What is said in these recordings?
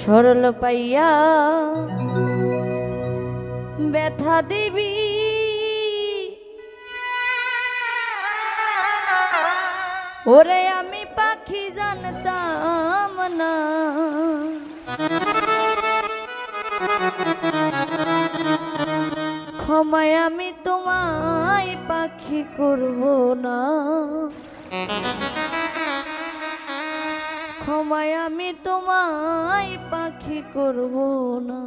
সরল পাইয়া ব্যথা দিবি ওরে আমি পাখি জানতাম না ক্ষমায় আমি তোমায় পাখি করব না ক্ষমায় আমি তোমায় পাখি করব না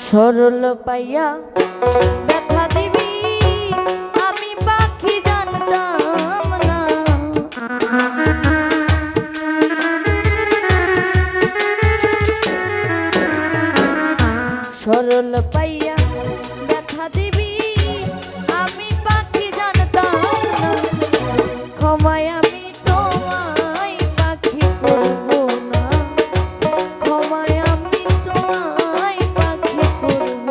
সরল পাইয়া ব্যথা দিবি আমি পাখি জানতাম না সরল পাইয়া ব্যথা দিবি আমি পাখি জানতাম না ক্ষমায় আমি তোমায় পাখি করব না ক্ষমায় আমি তোমায় পাখি করব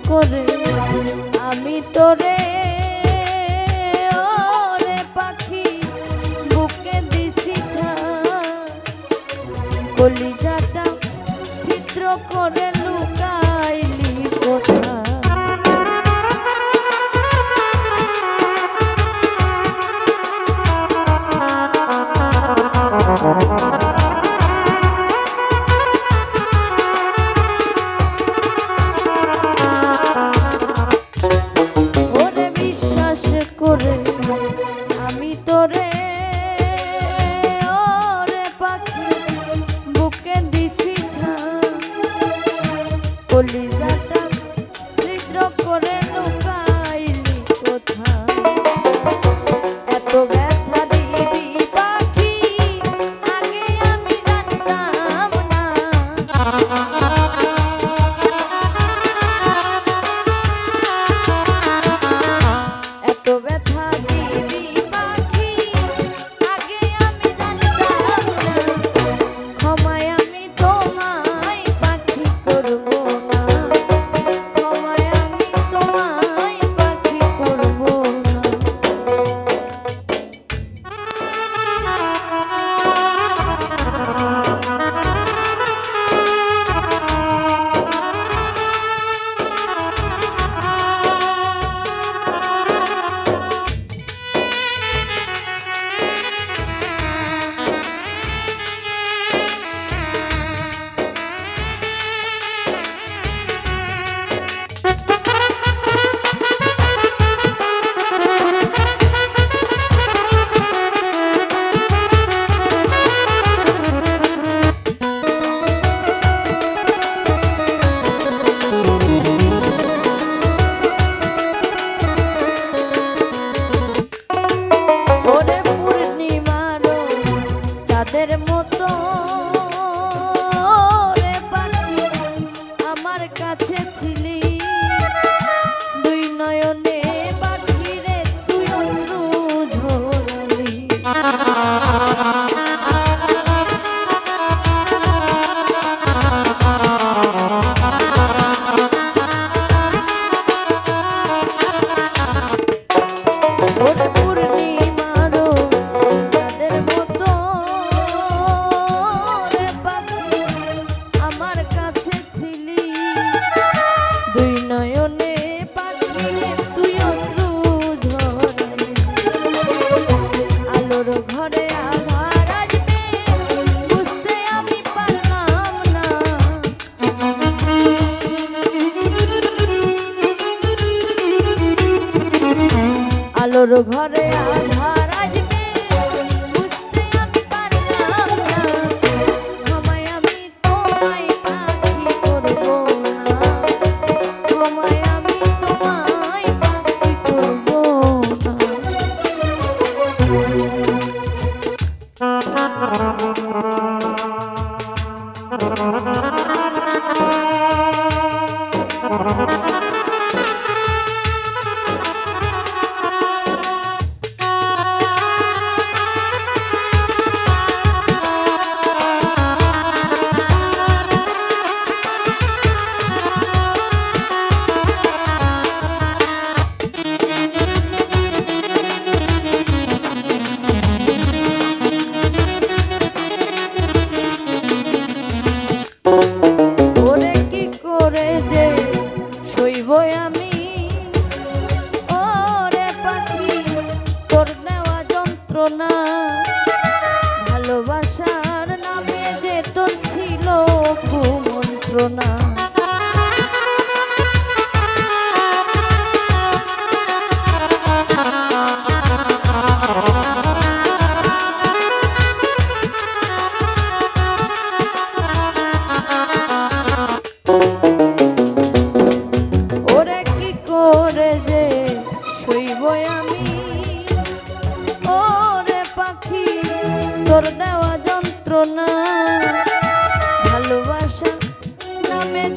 করে আমি তোরে ওরে পাখি বুকে দিছি কলিজাটা চিত্র করে লুকাইলি কোথায় আমি তোরে ওরে পাখি বুকে দিছি কলিজাটা চিত্র করে লুকাইলি কোথায় এত ব্যথা দিবি পাখি আগে আমি জানতাম না এত ব্যথা দিবি পাখি আগে আমি জানতাম না ক্ষমায় আমি তোমায় পাখি করব না ক্ষমায় আমি তোমায় পাখি করব না মতো রে পাখি আমার কাছে ছিলি দুই নয়নে পাখি রে তুই অশ্রু ঝরালি আলোর ঘরে আধার আসবে বুঝতে আমি পারলাম না ক্ষমায় আমি তোমায় পাখি করব না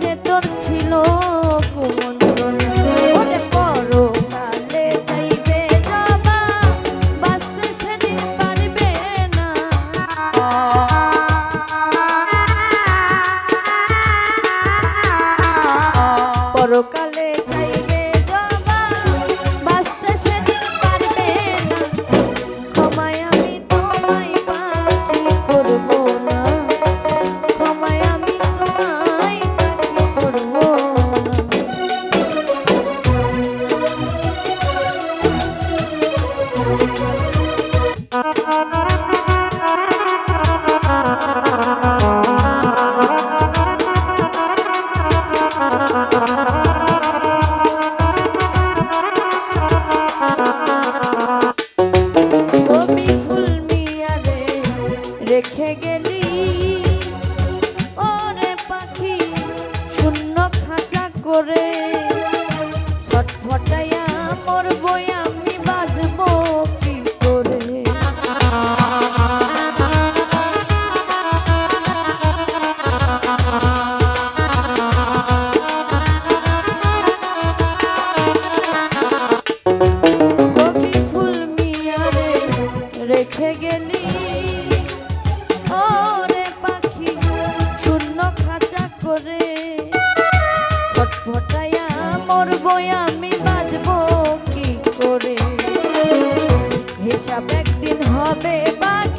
যে তোর ছিল কুমন্ত্রণ ওরে পরকালে যাইবে জবা বাঁচতে সেদিন পারবে না পরকালে যাইবে জবা বাঁচতে সেদিন পারবে না ক্ষমায় আমি তোমায় পাখি করব না ক্ষমায় আমি তোমায় পাখি করব কবি ফুল মিয়ারে রেখে গেলি ওরে পাখি শূন্য খাঁচা করে ছটফটাইয়া মরবো আমি বাজবো কি করে কবি ফুল মিয়ারে রেখে গেলি ওরে পাখি শূন্য খাঁচা করে ছটফটাইয়া মরবো আমি বাজবো কি করে হিসাব একদিন হবে বাকি